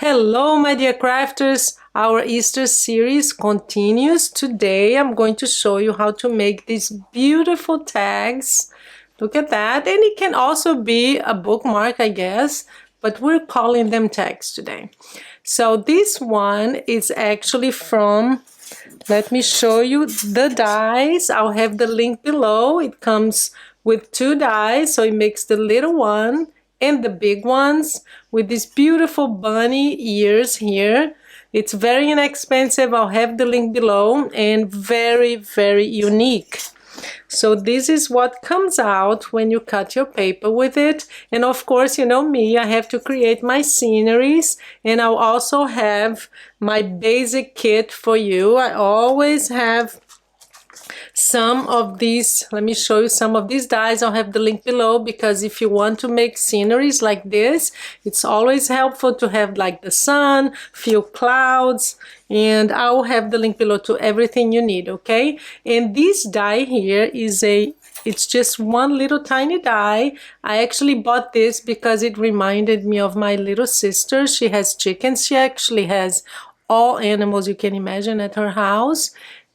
Hello, my dear crafters. Our Easter series continues. Today I'm going to show you how to make these beautiful tags. Look at that. And it can also be a bookmark, I guess, but we're calling them tags today. So this one is actually from, let me show you the dies. I'll have the link below. It comes with 2 dies, so it makes the little one and the big ones with these beautiful bunny ears here. It's very inexpensive. I'll have the link below, and very, very unique. So this is what comes out when you cut your paper with it. And of course, you know me, I have to create my sceneries, and I'll also have my basic kit for you. I always have some of these. Let me show you some of these dies. I'll have the link below, because if you want to make sceneries like this, it's always helpful to have like the sun, few clouds, and I'll have the link below to everything you need, okay? And this die here is it's just one little tiny die. I actually bought this because it reminded me of my little sister. She has chickens. She actually has all animals you can imagine at her house.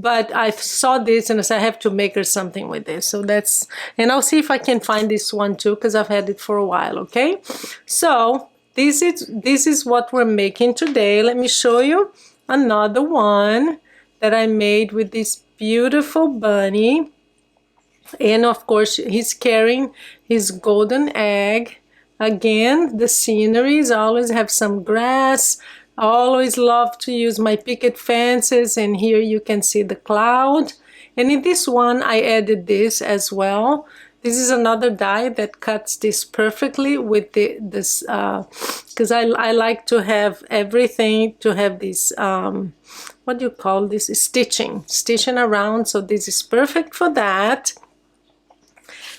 But I saw this and I said, I have to make her something with this. So that's, and I'll see if I can find this one too, because I've had it for a while, okay? So this is what we're making today. Let me show you another one that I made with this beautiful bunny. And of course, he's carrying his golden egg. Again, the sceneries always have some grass. I always love to use my picket fences, and here you can see the cloud. And in this one, I added this as well. This is another die that cuts this perfectly with this, because I like to have everything to have this, what do you call this? Stitching around. So this is perfect for that.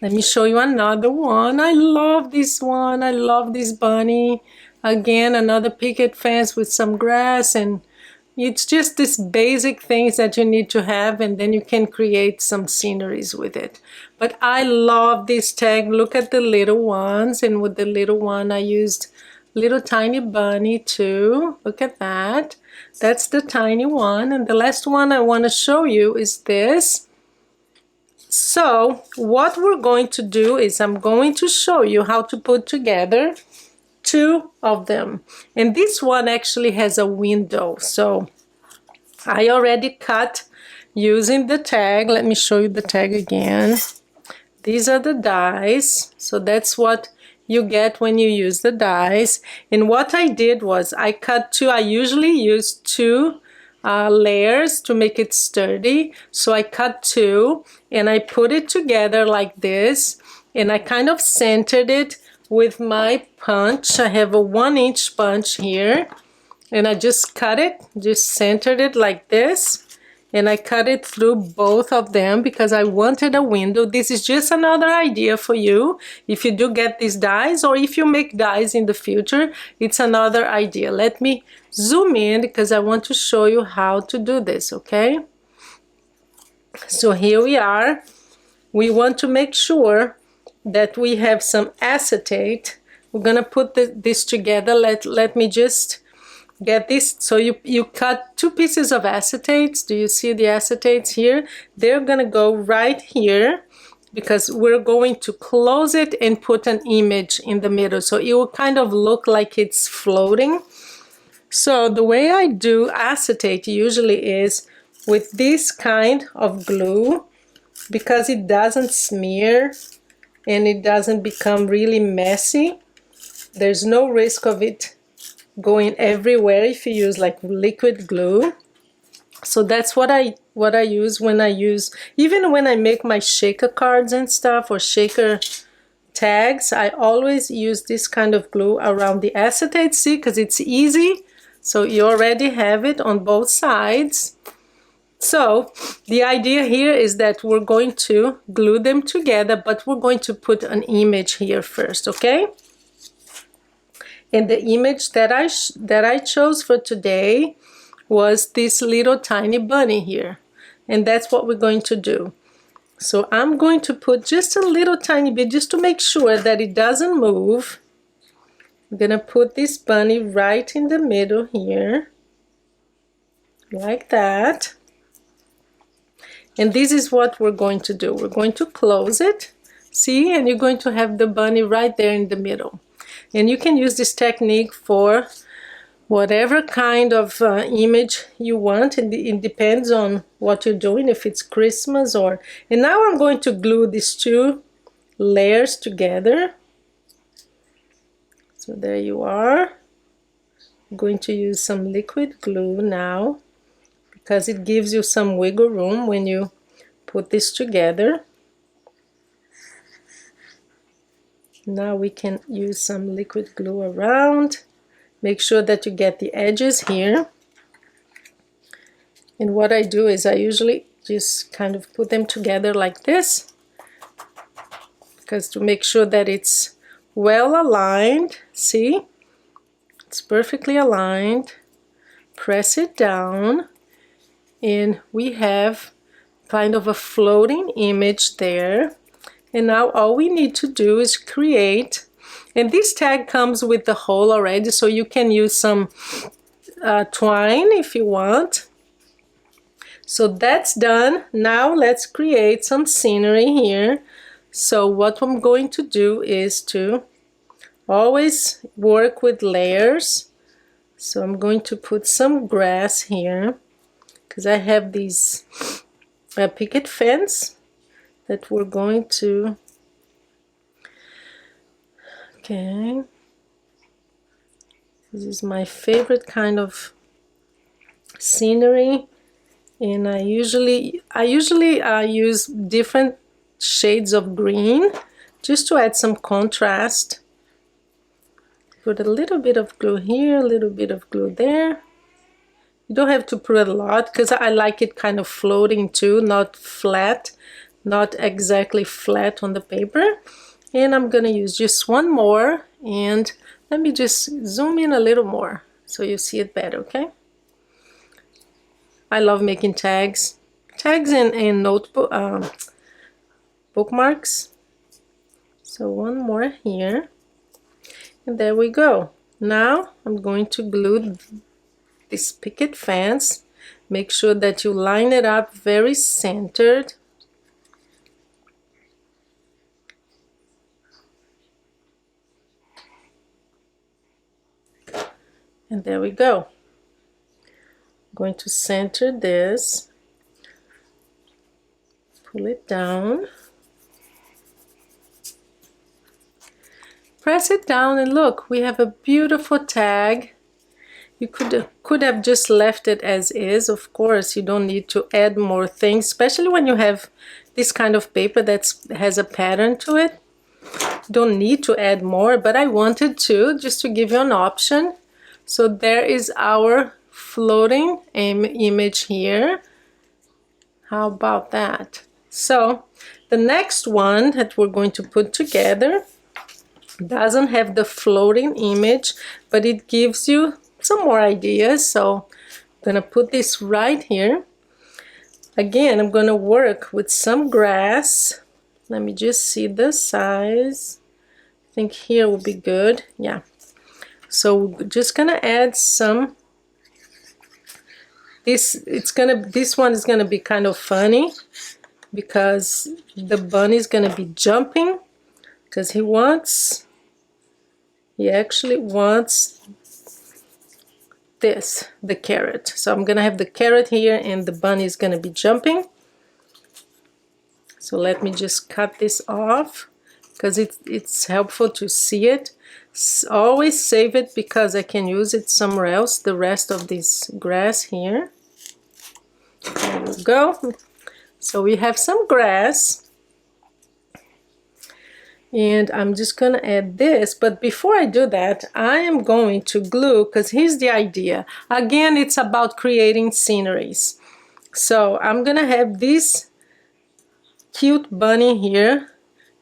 Let me show you another one. I love this one. I love this bunny. Again, another picket fence with some grass, and it's just these basic things that you need to have, and then you can create some sceneries with it. But I love this tag. Look at the little ones, and with the little one I used little tiny bunny too. Look at that. That's the tiny one. And the last one I want to show you is this. So what we're going to do is I'm going to show you how to put together 2 of them, and this one actually has a window. So I already cut using the tag. Let me show you the tag again. These are the dies, so that's what you get when you use the dies. And what I did was I cut 2. I usually use 2 layers to make it sturdy, so I cut 2 and I put it together like this, and I kind of centered it with my punch. I have a 1-inch punch here, and I just cut it, just centered it like this, and I cut it through both of them because I wanted a window. This is just another idea for you. If you do get these dies, or if you make dies in the future, it's another idea. Let me zoom in because I want to show you how to do this, okay? So here we are. We want to make sure that we have some acetate. We're gonna put this together. Let me just get this. So you cut 2 pieces of acetates. Do you see the acetates here? They're gonna go right here, because we're going to close it and put an image in the middle, so it will kind of look like it's floating. So the way I do acetate usually is with this kind of glue, because it doesn't smear and it doesn't become really messy. There's no risk of it going everywhere if you use like liquid glue. So that's what I use when I use, even when I make my shaker cards and stuff, or shaker tags, I always use this kind of glue around the acetate. See, because it's easy. So you already have it on both sides. So the idea here is that we're going to glue them together, but we're going to put an image here first, okay? And the image that I chose for today was this little tiny bunny here. And that's what we're going to do. So I'm going to put just a little tiny bit, just to make sure that it doesn't move. I'm gonna put this bunny right in the middle here, like that. And this is what we're going to do. We're going to close it, see, and you're going to have the bunny right there in the middle. And you can use this technique for whatever kind of image you want, and it depends on what you're doing, if it's Christmas or... And now I'm going to glue these two layers together. So there you are. I'm going to use some liquid glue now, because it gives you some wiggle room when you put this together. Now we can use some liquid glue around. Make sure that you get the edges here. And what I do is I usually just kind of put them together like this, because to make sure that it's well aligned. See? It's perfectly aligned. Press it down, and we have kind of a floating image there. And now all we need to do is create, and this tag comes with the hole already, so you can use some twine if you want. So that's done. Now let's create some scenery here. So what I'm going to do is to always work with layers. So I'm going to put some grass here, because I have these picket fence that we're going to... Okay, this is my favorite kind of scenery, and I usually use different shades of green just to add some contrast. Put a little bit of glue here, a little bit of glue there. You don't have to put a lot, because I like it kind of floating too, not flat, not exactly flat on the paper. And I'm gonna use just one more, and let me just zoom in a little more so you see it better, okay? I love making tags and notebook bookmarks. So one more here, and there we go. Now I'm going to glue this picket fence. Make sure that you line it up very centered. And there we go. I'm going to center this, pull it down, press it down, and look, we have a beautiful tag. You could have just left it as is. Of course, you don't need to add more things, especially when you have this kind of paper that has a pattern to it. You don't need to add more, but I wanted to, just to give you an option. So there is our floating image here. How about that? So the next one that we're going to put together doesn't have the floating image, but it gives you some more ideas. So I'm gonna put this right here. Again, I'm gonna work with some grass. Let me just see the size. I think here will be good. Yeah. So we're just gonna add some. This one is gonna be kind of funny, because the bunny is gonna be jumping, because he actually wants this, the carrot. So I'm gonna have the carrot here, and the bunny is gonna be jumping. So let me just cut this off, because it's helpful to see it. Always save it, because I can use it somewhere else, the rest of this grass here. There we go. So we have some grass, and I'm just gonna add this. But before I do that, I am going to glue, because here's the idea. Again, it's about creating sceneries. So I'm gonna have this cute bunny here.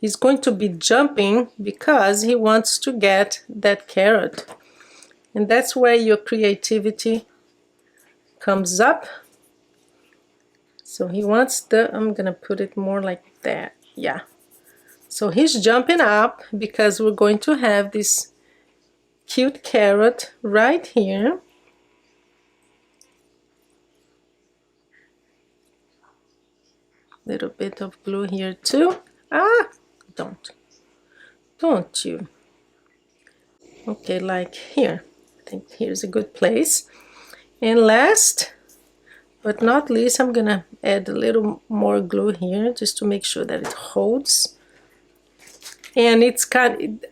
He's going to be jumping because he wants to get that carrot. And that's where your creativity comes up. So he wants I'm gonna put it more like that. Yeah. So he's jumping up because we're going to have this cute carrot right here. Little bit of glue here too. Ah, don't you. Okay, like here. I think here's a good place. And last but not least, I'm gonna add a little more glue here just to make sure that it holds. And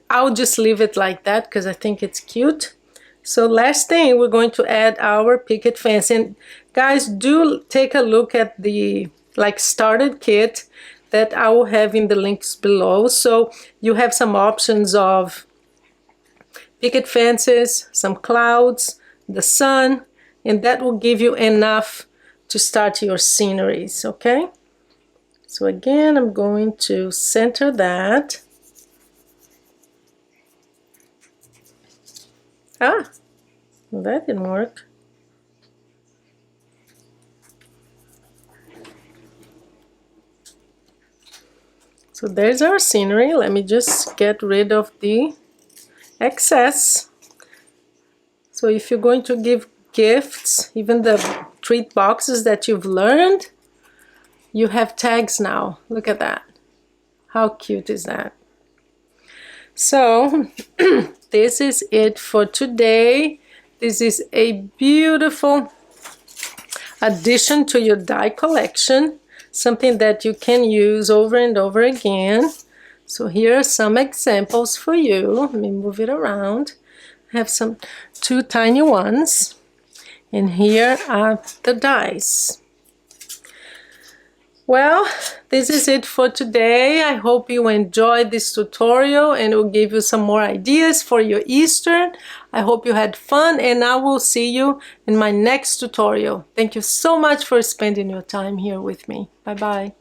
I'll just leave it like that because I think it's cute. So last thing, we're going to add our picket fence. And guys, do take a look at the started kit that I will have in the links below. So you have some options of picket fences, some clouds, the sun, and that will give you enough to start your sceneries, okay? So again, I'm going to center that. Ah, that didn't work. So there's our scenery. Let me just get rid of the excess. So if you're going to give gifts, even the treat boxes that you've learned, you have tags now. Look at that. How cute is that? So this is it for today. This is a beautiful addition to your die collection, something that you can use over and over again. So here are some examples for you. Let me move it around. I have two tiny ones, and here are the dies. Well, this is it for today. I hope you enjoyed this tutorial and it will give you some more ideas for your Easter. I hope you had fun, and I will see you in my next tutorial. Thank you so much for spending your time here with me. Bye-bye.